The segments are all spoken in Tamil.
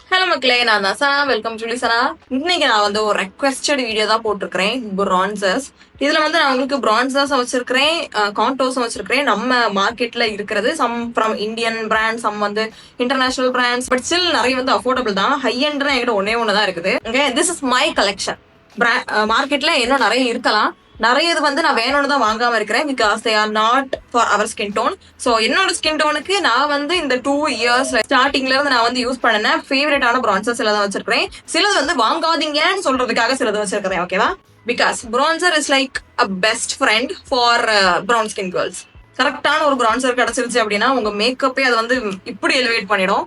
ஹலோ மக்களே, நான் தான் சனா. வெல்கம் டு சனா. இன்னைக்கு நான் வந்து ஒரு ரெக்வெஸ்டட் வீடியோ தான் போட்டிருக்கிறேன். பிரான்சர்ஸ். இதுல வந்து நான் உங்களுக்கு பிரான்சர்ஸ் வச்சிருக்கிறேன், கான்டோர்ஸும் வச்சிருக்கிறேன். நம்ம மார்க்கெட்ல இருக்கிறது some from Indian brand, some வந்து இன்டர்நேஷனல் பிராண்ட்ஸ். பட் ஸ்டில் நிறைய வந்து அஃபோர்டபுள் தான். ஹை எண்ட் என்கிட்ட ஒன்னே தான் இருக்குது. Okay, this is my collection. மார்க்கெட்ல இன்னும் நிறைய இருக்கலாம். நிறைய இது வந்து நான் வேணும்னு தான் வாங்காம இருக்கிறேன். Because they are not for our skin tone. So என்னோட ஸ்கின் டோனுக்கு நான் வந்து இந்த 2 years ஸ்டார்டிங்ல இருந்து நான் வந்து யூஸ் பண்ணினேன் ஃபேவரட்டான பிரான்சர்ஸ் எல்லாம் தான் வச்சிருக்கிறேன். சிலது வந்து வாங்காதீங்கன்னு சொல்றதுக்காக சிலது வச்சிருக்கிறேன். ஓகேவா? Because bronzer is like a best friend for brown skin girls. கரெக்டான ஒரு பிரான்சர் கிடைச்சிருச்சு அப்படின்னா உங்க மேக்கப்பே அது வந்து இப்படி எலிவேட் பண்ணிடும்.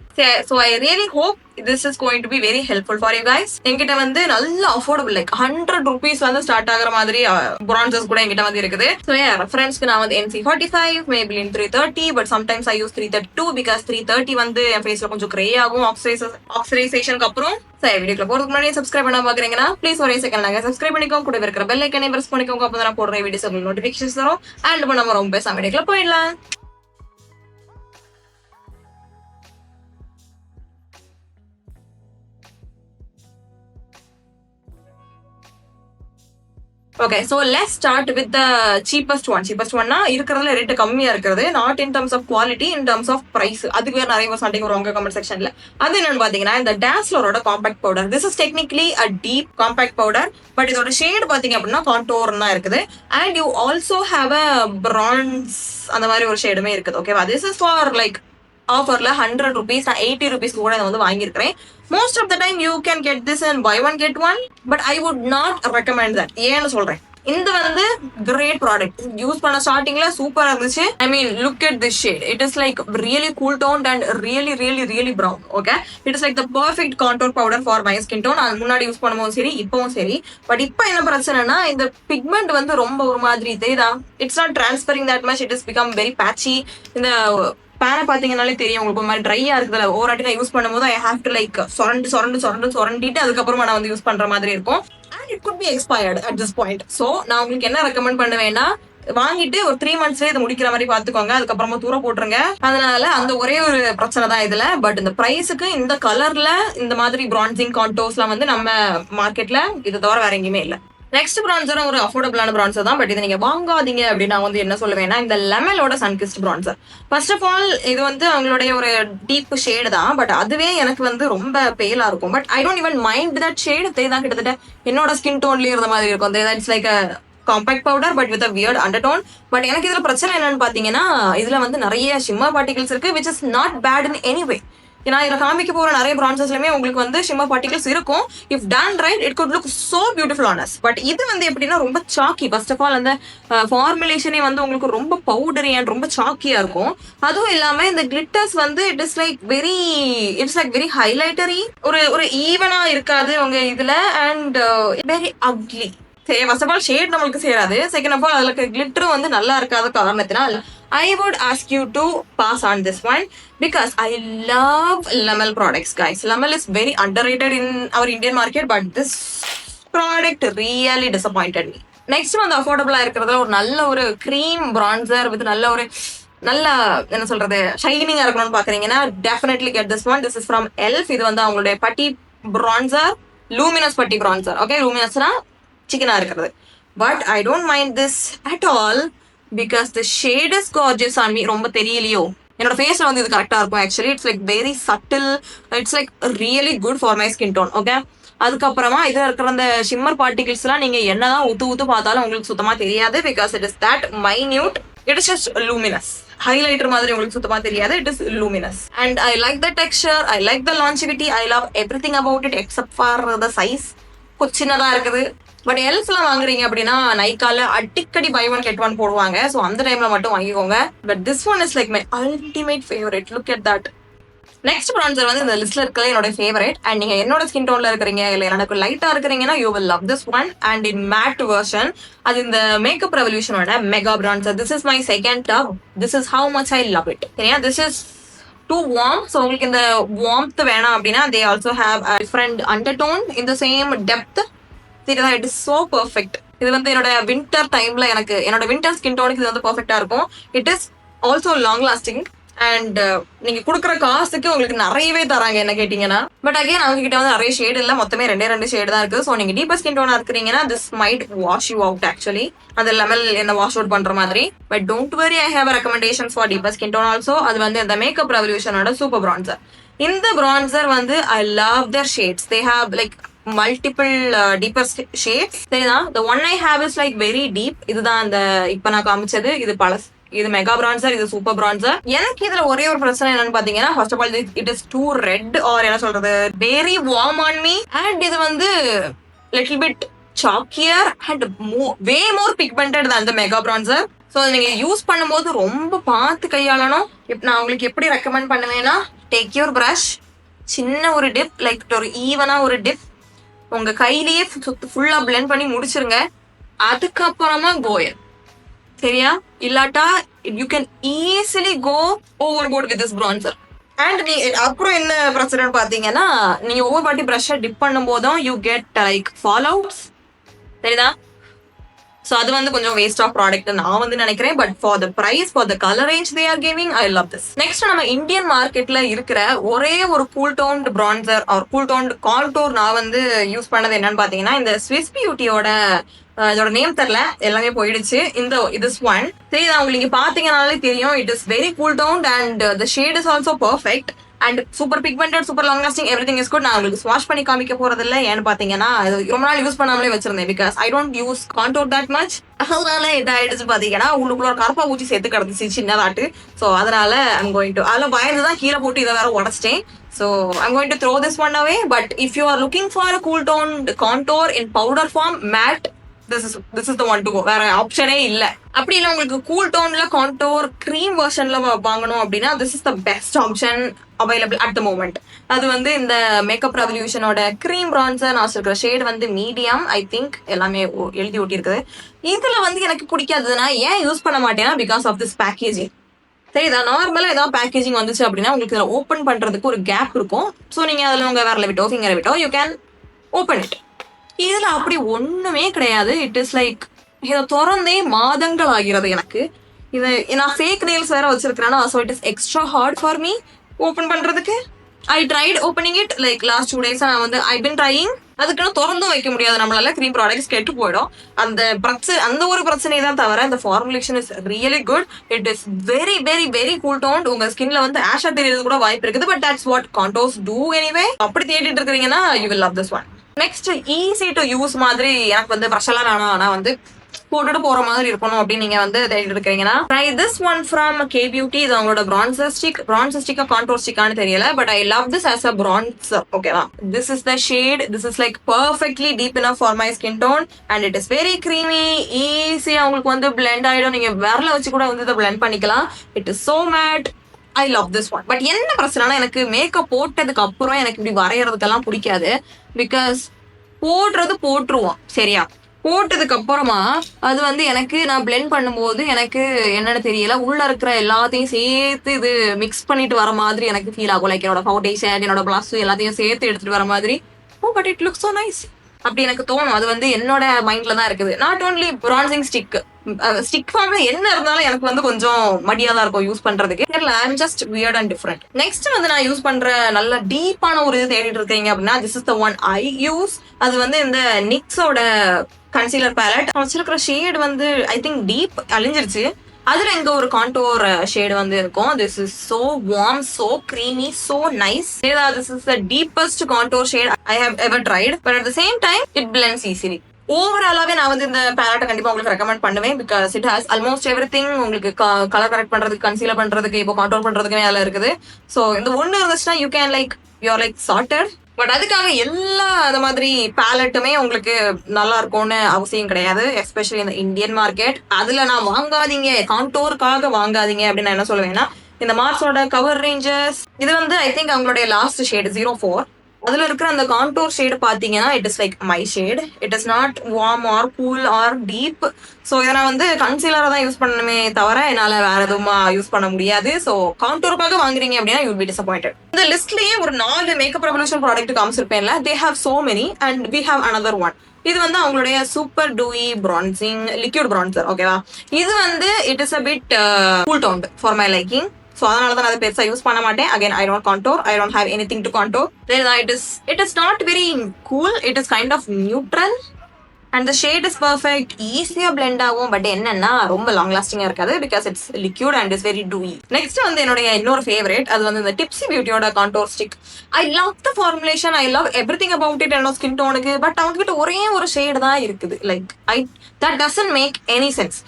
So I really hope this is going to be very helpful for you guys. என்கிட்ட வந்து நல்ல அஃபோர்டபுள், லைக் 100 rupees வந்து ஸ்டார்ட் ஆகிற மாதிரி பிரான்சர்ஸ் கூட என்கிட்ட வந்து இருக்குது. ஸோ ரெஃபரன்ஸ்க்கு நான் வந்து NC45, Maybelline 330, but sometimes I use 332 because 330 வந்து என் ஃபேஸ்ல கொஞ்சம் கிரே ஆகும் ஆக்சிடைசேஷனுக்கு அப்புறம். சரி, வீடியோக்குள்ள போறதுக்கு முன்னாடி சப்ஸ்கிரைப் பண்ண பாக்குறீங்கன்னா ப்ளீஸ் ஒரே செகண்ட் நாங்க சப்ஸ்கிரைப் பண்ணிக்கோங்க. கூட இருக்கிற பெல் ஐக்கனை பிரஸ் பண்ணிக்கோங்க. அப்போ தான் போடுற வீடியோஸ் உங்களுக்கு நோட்டிஃபிகேஷன்ஸ் வரும். அண்ட் இப்போ நம்ம ரொம்ப பேசாம வீடியோக்குள்ள போயிடலாம். Okay, so let's start with the cheapest ஒன்னா இருக்கிறதுல ரேட்டு கம்மியா இருக்கிறது, not in terms of quality, in terms of price. அதுக்கு வேற நிறைய சண்டைக்கு வருவாங்க கமெண்ட் செக்ஷன்ல. அது என்னன்னு பாத்தீங்கன்னா இந்த DAZLLERோட compact powder. This is technically a deep compact powder, but இதோட ஷேட் பாத்தீங்க அப்படின்னா கான்டோர் தான் இருக்குது. And you also have a bronze அந்த மாதிரி ஒரு ஷேடுமே இருக்குது. ஓகேவா? திஸ் இஸ் ஃபார் லைக் ஆஃபர்ல 100 rupees, நான் 80 rupees கூட இதை வந்து வாங்கியிருக்கிறேன். Most of the time you can get this and buy one get one, but I would not recommend that. ஏன்னு சொல்றேன், இந்த வந்து கிரேட் ப்ராடக்ட். யூஸ் பண்ண ஸ்டார்டிங்ல சூப்பரா இருந்துச்சு. I mean look at this shade. It is like really cool tone and really brown. Okay, it is like the perfect contour powder for my skin tone. அது முன்னாடி யூஸ் பண்ணும்போது சரி, இப்பவும் சரி. பட் இப்போ என்ன பிரச்சனைனா இந்த பிக்மெண்ட் வந்து ரொம்ப ஒரு மாதிரி தெரியுதா, it's not transferring that much. It is become very patchy. இந்த பேனை பாத்தீங்கன்னாலே தெரியும் உங்களுக்கு ஒரு மாதிரி ட்ரையா இருக்குதுல. ஓராட்டி நான் யூஸ் பண்ணும்போது ஐ ஹேவ் டு லைக் சொரண்டிட்டு அதுக்கப்புறமா நான் வந்து யூஸ் பண்ற மாதிரி இருக்கும். And it could be expired at this point. So நான் உங்களுக்கு என்ன ரெக்கமெண்ட் பண்ணுவேன்னா, வாங்கிட்டு ஒரு 3 monthsல இதை முடிக்கிற மாதிரி பாத்துக்கோங்க. அதுக்கப்புறமா தூர போட்டுருங்க. அதனால அந்த ஒரே ஒரு பிரச்சனை தான் இதுல. பட் இந்த பிரைஸுக்கு இந்த கலர்ல இந்த மாதிரி பிரான்சிங் கான்டோர்ஸ்லாம் வந்து நம்ம மார்க்கெட்ல இது தவிர வேற எங்கேயுமே இல்லை. நெக்ஸ்ட் பிரான்சர் ஒரு அஃபோர்டபுளான பிரான்சர் தான், பட் இதை நீங்க வாங்காதீங்க அப்படின்னு நான் வந்து என்ன சொல்லுவேன்னா, இந்த லெமலோட sunkissed bronzer. First of all இது வந்து அவங்களுடைய ஒரு டீப் ஷேடு தான், பட் அதுவே எனக்கு வந்து ரொம்ப பேலா இருக்கும். But I don't even mind that shade. தான் கிட்டத்தட்ட என்னோட ஸ்கின் டோன்லயே இருந்த மாதிரி இருக்கும். It's like compact powder but with weird undertone. But எனக்கு இதுல பிரச்சனை என்னன்னு பாத்தீங்கன்னா, இதுல வந்து நிறைய ஷிம்மர் பார்ட்டிகல்ஸ் இருக்கு, which is not bad in any way. ஏன்னா இதில் காமிக்க போகிற நிறைய பிரான்சஸ்லையுமே உங்களுக்கு வந்து ஷிம்மர் பார்ட்டிகல்ஸ் இருக்கும். If done right it good look so beautiful on us. But இது வந்து எப்படின்னா ரொம்ப சாக்கி. ஃபர்ஸ்ட் ஆஃப் ஆல் அந்த ஃபார்முலேஷனே வந்து உங்களுக்கு ரொம்ப பவுடரி அண்ட் ரொம்ப சாக்கியா இருக்கும். அதுவும் இல்லாம இந்த கிளிட்டர்ஸ் வந்து இட்ஸ் லைக் வெரி ஹைலைட்டரி. ஒரு ஈவனா இருக்காது உங்க இதுல. And very ugly. சரி, ஃபர்ஸ்ட் ஆஃப் ஆல் ஷேட் நம்மளுக்கு சேராது. செகண்ட் ஆஃப் ஆல் அதுக்கு கிளிட்டரும் வந்து நல்லா இருக்காத காரணத்தினால் I would ask you to pass on this one because I love Lamel products, guys. Lamel is very underrated in our Indian market, but this product really disappointed me. Next வந்து அஃபோர்டபுளா இருக்கிறதுல ஒரு நல்ல ஒரு க்ரீம் பிரான்சர் வித் நல்ல என்ன சொல்றது ஷைனிங்கா இருக்கணும்னு பாக்குறீங்கன்னா definitely get this one. This is from ELF. இது வந்து அவங்களுடைய putty bronzer, luminous putty bronzer. Okay, லூமினஸ்னா சிக்கனா இருக்கிறது. But I don't mind this at all because the shade is gorgeous on me. ரொம்ப தெரியலையோ, என்னோட ஃபேஸ்ல வந்து இது கரெக்டா இருக்கும். Actually it's like very subtle. It's like really good for my skin tone. Okay, அதுக்கப்புறமா இதுல இருக்கிற அந்த ஷிம்மர் பார்ட்டிகல்ஸ் எல்லாம் நீங்க என்னதான் ஊத்து பார்த்தாலும் உங்களுக்கு சுத்தமா தெரியாது. Because it is that minute. It is just luminous. Highlighter மாதிரி உங்களுக்கு சுத்தமா தெரியாது. It is luminous. And I like the texture, I like the longevity, I love everything about it except for the size. கொஞ்சம் சின்னதா இருக்குது. பட் எல்ஃப்லாம் வாங்குறீங்க அப்படின்னா நைக்கால அடிக்கடி பை ஒன் கெட் ஒன் போடுவாங்க. ஸோ அந்த டைம்ல மட்டும் வாங்கிக்கோங்க. But this one is like my ultimate favourite. Look at that. Next bronzer வந்து இந்த லிஸ்ட்ல இருக்கிற என்னோட ஃபேவரட். அண்ட் நீங்க என்னோட ஸ்கின் டோன்ல இருக்கிறீங்க இல்ல எனக்கு லைட்டா இருக்கிறீங்கன்னா you will love this one. And in matte version. அது இந்த மேக்கப் ரெவல்யூஷனோட mega bronzer. This is my second love. This is how much I love it. சரியா, this is too warm. So உங்களுக்கு இந்த warmth வேணாம் அப்படின்னா they also have a different undertone in the same depth. It is so perfect. இது வந்து என்னோட வின்டர் டைம்ல என்னோட வின்டர் ஸ்கின் டோனுக்கு இது வந்து பெர்ஃபெக்டா இருக்கும். It is also long lasting. And நீங்க குடுக்குற காசுக்கு உங்களுக்கு நிறையவே தராங்க என்ன கேட்டீங்கன்னா. பட் அகைன் அவங்க கிட்ட வந்து நிறைய ஷேடு இல்ல, மொத்தமே 2 ஷேடு தான் இருக்கு. ஸோ நீங்க டீப்பர் ஸ்கின் டோனா இருக்கிறீங்கன்னா this might wash you out actually. அது லெமல் என்ன வாஷ் அவுட் பண்ற மாதிரி. But don't worry, I have recommendation for deeper skin tone also. அது வந்து இந்த மேக்கப் ரெவல்யூஷனோட சூப்பர் பிரான்சர். இந்த பிரான்சர் வந்து I love their shades. They have like multiple deeper shades. சரிதான், the one I have is like very deep. இதுதான் அந்த இப்ப நான் காமிச்சது. இது பழசு, இது மெகா பிரான்சர், இது சூப்பர் பிரான்சர். எனக்கு இதுல ஒரே ஒரு பிரச்சனை என்னன்னு பாத்தீங்கன்னா, first of all it is too red or என்ன சொல்றது, very warm on me. And இது வந்து little bit chalkier and way more pigmented than the mega bronzer. So நீங்க யூஸ் பண்ணும்போது ரொம்ப பார்த்து கையாளணும். நான் உங்களுக்கு எப்படி ரெக்கமெண்ட் பண்ணுவேன்னா, டேக் யூர் பிரஷ், சின்ன ஒரு டிப், லைக் ஒரு ஈவனா ஒரு டிப் உங்க கையிலேயே ஃபுல்லா பிளெண்ட் பண்ணி முடிச்சிருங்க. அதுக்கப்புறமா கோயல், சரியா? இல்லாட்டா you can easily go overboard with this bronzer. And நீ அப்புறம் என்ன பிரச்சனை பாத்தீங்கன்னா, நீங்க ஒவ்வொரு வாட்டி ப்ரஷ்ஷை டிப் பண்ணும் போதும் you get like fallouts, சரிதா? ஸோ அது வந்து கொஞ்சம் வேஸ்ட் ஆஃப் ப்ராடக்ட் நான் வந்து நினைக்கிறேன். But for the price, for the colour range they are giving, I love this. Next நம்ம இந்தியன் மார்க்கெட்ல இருக்கிற ஒரே ஒரு cool toned bronzer or cool toned contour நான் வந்து யூஸ் பண்ணது என்னன்னு பாத்தீங்கன்னா, இந்த ஸ்விஸ் பியூட்டியோட இதோட நேம் தெரியல, எல்லாமே போயிடுச்சு. this one சரி, நான் உங்களுக்கு பாத்தீங்கன்னாலே தெரியும். It is very cool don't and the shade is also perfect and super pigmented, super long lasting, everything is good. நான் உங்களுக்கு ஸ்வாஷ் பண்ணி காமிக்க போறது இல்லை. ஏன்னு பாத்தீங்கன்னா ரொம்ப நாள் யூஸ் பண்ணாமலே வச்சிருந்தேன். Because I don't use contour that much. அதனால இதாயிடுச்சு பாத்தீங்கன்னா, உள்ளுக்குள்ள ஒரு கருப்பா ஊச்சி சேர்த்து கிடந்துச்சு சின்னதாட்டு. ஸோ அதனால ஐம் கோயிங் டு, அதில் பயந்து தான் கீழே போட்டு இதை வேற உடச்சிட்டேன். So I'm going to throw this one away. But if you are looking for a cool toned contour in powder form, matte, this is the one to go. வேற ஆப்ஷனே இல்ல. அப்படி இல்ல உங்களுக்கு கூல் டோன்ல கான்டோர் கிரீம் வெர்ஷன்ல வாங்கணும் அப்படின்னா this is the best option available at the moment. அது வந்து இந்த மேக்கப் ரெவல்யூஷனோட கிரீம் பிரான்சர். நான் சொல்ற ஷேட் வந்து மீடியம், ஐ திங்க் எல்லாமே எழுதி ஒட்டி இருக்குது. இதுல வந்து எனக்கு பிடிக்காததுன்னா ஏன் யூஸ் பண்ண மாட்டேன்னா, பிகாஸ் ஆஃப் திஸ் பேக்கேஜிங். சரிதா, நார்மலா ஏதாவது பேக்கேஜிங் வந்துச்சு அப்படின்னா உங்களுக்கு இதில் ஓப்பன் பண்றதுக்கு ஒரு கேப் இருக்கும். ஸோ நீங்க அதில் உங்க வேற விட்டோ ஃபிங்கரை விட்டோ யூ கேன் ஓப்பன் இட். இதுல அப்படி ஒண்ணுமே கிடையாது. இட் இஸ் லைக் இதை திறந்தே மாதங்கள் ஆகிறது எனக்கு. இது நான் ஃபேக் நெயில்ஸ் வேற வச்சிருக்கிறேன்னா, so it is extra hard for me open பண்றதுக்கு. I tried opening it like last 2 days. நான் வந்து ஐ பின் ட்ரையிங். அதுக்குன்னு திறந்தும் வைக்க முடியாது நம்மளால, க்ரீம் ப்ராடக்ட்ஸ் கெட்டு போயிடும். அந்த ஒரு பிரச்சனை தான் தவிர இந்த formulation is really good. It is very very very cool toned. உங்க ஸ்கின்ல வந்து ஆஷா தெரியறது கூட வாய்ப்பு இருக்குது. But that's what contours do anyway. அப்படி தேடிட்டு இருக்கிறீங்கன்னா you will love this one. Next easy to use மாதிரி எனக்கு வந்து ப்ரஷெல்லாம் வேணாம், ஆனா வந்து போட்டுட்டு போற மாதிரி இருக்கணும் அப்படின்னு நீங்க வந்து தேடிட்டு இருக்கீங்கன்னா, try this one from K beauty. இது அவங்களோட பிரான்சர் ஸ்டிக்கா கான்டோர் ஸ்டிக்கான்னு தெரியல. But I love this as a bronzer. ஓகேவா, this is the shade. This is like perfectly deep enough for my skin tone and it is very creamy. ஈஸியா உங்களுக்கு வந்து பிளெண்ட் ஆயிடும். நீங்க விரல வச்சு கூட வந்து இதை பிளெண்ட் பண்ணிக்கலாம். It is so matte. I love this one. But என்ன பிரச்சனைனா, எனக்கு மேக்கப் போட்டதுக்கு அப்புறம் எனக்கு இப்படி வரையறதுக்கெல்லாம் பிடிக்காது. பிகாஸ் போட்டுருவோம், சரியா? போட்டதுக்கு அப்புறமா அது வந்து எனக்கு நான் பிளெண்ட் பண்ணும்போது எனக்கு என்னன்னு தெரியல, உள்ள இருக்கிற எல்லாத்தையும் சேர்த்து இது மிக்ஸ் பண்ணிட்டு வர மாதிரி எனக்கு ஃபீல் ஆகும். லைக் என்னோட ஃபவுண்டேஷன், என்னோட பிளஸ் எல்லாத்தையும் சேர்த்து எடுத்துட்டு வர மாதிரி. Oh but it looks so nice அப்படி எனக்கு தோணும். அது வந்து என்னோட மைண்ட்ல தான் இருக்குது. நாட் ஓன்லி பிரான்சிங் ஸ்டிக் ஃபார்ம்ல என்ன இருந்தாலும் எனக்கு வந்து கொஞ்சம் மடியா தான் இருக்கும் யூஸ் பண்றதுக்கு. I'm just weird and different. Next வந்து நான் யூஸ் பண்ற நல்ல டீப்பான ஒரு இது தேடிட்டு இருக்கீங்க அப்படின்னா, this is the one I use. அது வந்து இந்த நிக்ஸோட கன்சீலர் பேலட். வச்சிருக்கிற ஷேட் வந்து ஐ திங்க் டீப் அழிஞ்சிருச்சு. அதுல இங்க ஒரு கான்டோர் ஷேட் வந்து இருக்கும். This is so warm, so creamy, so nice. This is the deepest contour shade I have ever tried, but at the same time it blends easily. ஓவராலாவே நான் வந்து இந்த பேலட்டை கண்டிப்பா உங்களுக்கு ரெக்கமெண்ட் பண்ணுவேன். Because it has almost everything. உங்களுக்கு கலர் கரெக்ட் பண்றதுக்கு, கன்சீலர் பண்றதுக்கு, இப்போ கான்டோர் பண்றதுக்குமே அதில் இருக்குது. ஸோ இந்த ஒன்று இருந்துச்சுன்னா you can like you are like sorted. But அதுக்காக எல்லா அந்த மாதிரி பேலட்டுமே உங்களுக்கு நல்லா இருக்கும்னு அவசியம் கிடையாது. எஸ்பெஷலி இந்த இந்தியன் மார்க்கெட். அதுல நான் வாங்காதீங்க, கான்டோருக்காக வாங்காதீங்க அப்படின்னு நான் என்ன சொல்லுவேன்னா, இந்த மார்ஸோட கவர் ரேஞ்சஸ் இது வந்து ஐ திங்க் அவங்களுடைய லாஸ்ட் ஷேடு 04. அதுல இருக்கிற அந்த கான்டோர் ஷேடு பாத்தீங்கன்னா it is like my shade. It is not warm or cool or deep. So இதை நான் வந்து கன்சீலரை தான் யூஸ் பண்ணணுமே தவிர என்னால வேற எதுவுமா யூஸ் பண்ண முடியாது. ஸோ கான்டோருக்காக வாங்குறீங்க அப்படின்னா யூ வில் பி டிசப்பாயிண்டட். இந்த லிஸ்ட்லயே ஒரு 4 மேக்கப் ரெவல்யூஷன் ப்ராடக்ட் காமிச்சிருப்பேன்ல, they have so many and we have another one. இது வந்து அவங்களுடைய super dewy bronzing liquid bronzer. ஓகேவா, இது வந்து it is a bit cool toned for my liking. So அதனால தான் அதை பெருசாக யூஸ் பண்ண மாட்டேன். Again I don't contour, I don't have anything to contour. It is not very cool, it is kind of neutral and the shade is perfect, ஈஸியாக blend ஆகும். பட் என்னன்னா ரொம்ப லாங் லாஸ்டிங்காக இருக்காது because it's liquid and it's very dewy. Next வந்து என்னுடைய இன்னொரு ஃபேவரேட், அது வந்து இந்த டிப்ஸி பியூட்டியோட contour stick. I love the formulation, I love everything about it என்னோட ஸ்கின் டோனுக்கு. பட் அவங்க கிட்ட ஒரே ஒரு ஷேடு தான் இருக்குது. Like that doesn't make any sense.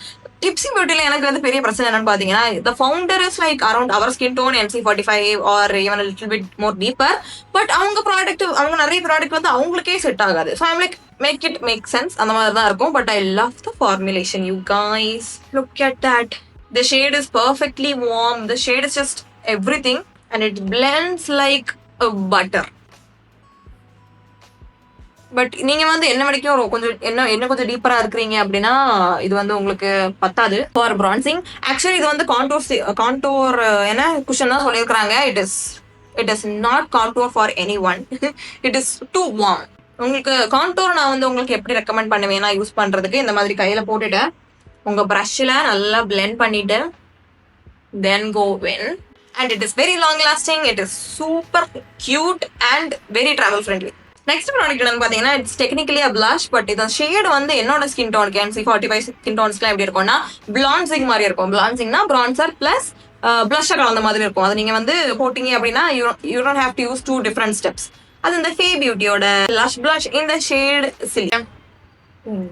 Tipsy பியூட்டில எனக்கு வந்து பெரிய பிரச்சனை என்னன்னு பாத்தீங்கன்னா, the founder is like around our skin tone, NC45 or even a little bit more deeper. But அவங்க நிறைய ப்ராடக்ட் வந்து அவங்களுக்கே செட் ஆகாது. So I'm like make it make sense அந்த மாதிரி தான் இருக்கும். But I love the formulation, you guys. Look at that. The shade is perfectly warm. The shade is just everything and it blends like a butter. But நீங்க வந்து என்ன வரைக்கும் கொஞ்சம் என்ன கொஞ்சம் டீப்பரா இருக்கிறீங்க அப்படின்னா இது வந்து உங்களுக்கு பத்தாது ஃபார் பிரான்சிங். ஆக்சுவலி இது வந்து கான்டோர் என்ன குஷன் தான் சொல்லியிருக்கிறாங்க. It is not contour for any one. It is too warm. உங்களுக்கு கான்டோர் நான் வந்து உங்களுக்கு எப்படி ரெக்கமெண்ட் பண்ணுவேன்னா யூஸ் பண்றதுக்கு, இந்த மாதிரி கையில போட்டுட்டு உங்க ப்ரஷ்ல நல்லா பிளெண்ட் பண்ணிட்டு then go in. And it is very long lasting, it is super cute and very travel friendly. Next product வந்து பாத்தீங்கன்னா it's technically a blush. But இந்த ஷேட் வந்து என்னோட ஸ்கின் டோனுக்கு NC45 ஸ்கின் டோன்ஸ்லாம் எப்படி இருக்கும்னா பிளான்சிங் மாதிரி இருக்கும். பிளான்சிங்னா பிரான்சர் பிளஸ் பிளஷர் கலந்த மாதிரி இருக்கும். அது நீங்க வந்து போட்டீங்க அப்படின்னா you don't have to use 2 different steps. அது இந்த ஃபே பியூட்டியோட Lush blush in the shade Silly.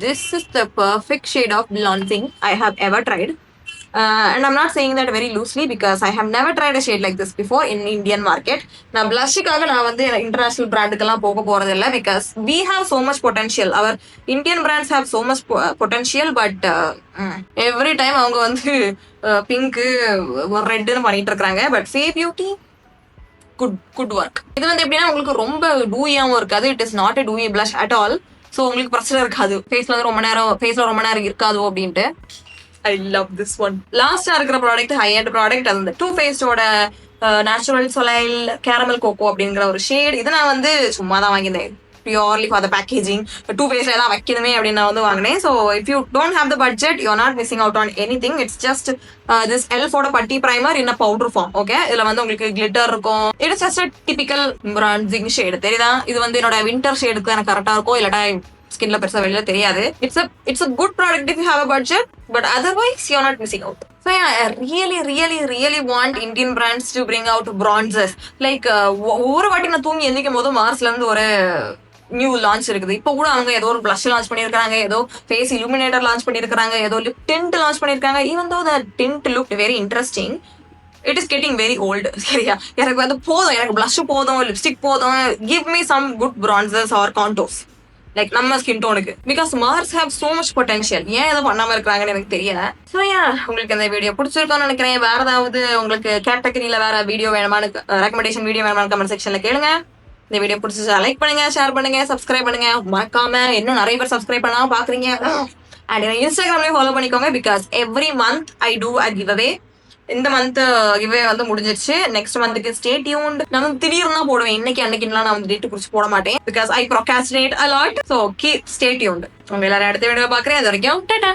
This is the perfect shade of bronzing I have ever tried. And I'm not saying that very loosely because I have never tried a shade like this before in Indian market. நான் blushக்காக நான் வந்து international brandக்கெல்லாம் போக போறது இல்லை because we have so much potential. Our Indian brands have so much potential but every time அவங்க வந்து பிங்க் ரெட்னு பண்ணிட்டு இருக்காங்க. பட் ஃபே பியூட்டி குட் ஒர்க். இது வந்து எப்படின்னா உங்களுக்கு ரொம்ப டூயாவும் இருக்காது. It is not a dewy blush at all. So உங்களுக்கு பிரச்சனை இருக்காது ஃபேஸ்ல வந்து ரொம்ப நேரம் இருக்காதோ அப்படின்ட்டு. I love this one. லாஸ்டா இருக்கிற ப்ராடக்ட் ஹை எண்ட் ப்ராடக்ட், அது இந்த 2 Facedோட நேச்சுரல் சொலைல் கேரமல் கோகோ அப்படிங்கிற ஒரு ஷேட். இதை நான் வந்து சும்மா தான் வாங்கியிருந்தேன் பியூர்லி ஃபார் த பேக்கேஜிங். 2 Facedல தான் வைக்கணுமே அப்படின்னு நான் வந்து வாங்கினேன். So if you don't have the budget you are not missing out on anything. It's just this எல்ஃபோட putty primer in powder form. Okay, இதுல வந்து உங்களுக்கு கிளிட்டர் இருக்கும். It's just typical bronzing shade. தெரியுதா? இது வந்து என்னோட வின்டர் ஷேடுக்கு எனக்கு கரெக்டா இருக்கும். இல்லாட்டா ஸ்கின்ல பெருசா வெளியில தெரியாது. It's a good product if you have a budget, but otherwise you're not missing out. So yeah, I really want Indian brands to bring out bronzers. Like ஒவ்வொரு வாட்டி நான் தூங்கி எந்திக்கும் போது மார்ஸ்ல இருந்து ஒரு நியூ லான்ச் இருக்குது. இப்போ கூட அவங்க ஏதோ ஒரு blush லான்ச் பண்ணியிருக்காங்க, ஏதோ ஃபேஸ் illuminator லான்ச் பண்ணியிருக்காங்க, ஏதோ லிப் tint லான்ச் பண்ணியிருக்காங்க. Even though the tint looked very interesting, it is getting very old. சரியா, எனக்கு வந்து போதும், எனக்கு blush போதும், லிப்ஸ்டிக் போதும். Give me some good bronzers or contours like நம்ம ஸ்கின் டோனுக்கு. Because Mars have so much potential. ஏன் எதுவும் பண்ணாம இருக்கிறாங்கன்னு எனக்கு தெரியல. ஸோ உங்களுக்கு இந்த வீடியோ பிடிச்சிருக்கோன்னு நினைக்கிறேன். வேற ஏதாவது உங்களுக்கு கேட்டகரியில வேற வீடியோ வேணுமானு ரெக்கமெண்டேஷன் வீடியோ வேணுமானு கமெண்ட் செக்ஷன்ல கேளுங்க. இந்த வீடியோ பிடிச்சிச்சா லைக் பண்ணுங்க, ஷேர் பண்ணுங்க, சப்ஸ்கிரைப் பண்ணுங்க. மறக்காம இன்னும் நிறைய பேர் சப்ஸ்கிரைப் பண்ணாம பாக்குறீங்க. அண்ட் இன்ஸ்டாகிராம்லயும் ஃபாலோ பண்ணிக்கோங்க because every month I do a giveaway. இந்த மந்த் கிவ்வே வந்து முடிஞ்சிருச்சு. நெக்ஸ்ட் மந்த்துக்கு ஸ்டே டியூன்ட். நான் வந்து திடீர்னு தான் போடுவேன். அன்னைக்குலாம் நான் வந்து டேட் குறிச்சு போட மாட்டேன் because I procrastinate a lot. So keep stay tuned. உங்க எல்லாரும் அடுத்த வீடியோ பாக்குறேன். அது வரைக்கும் டாடா.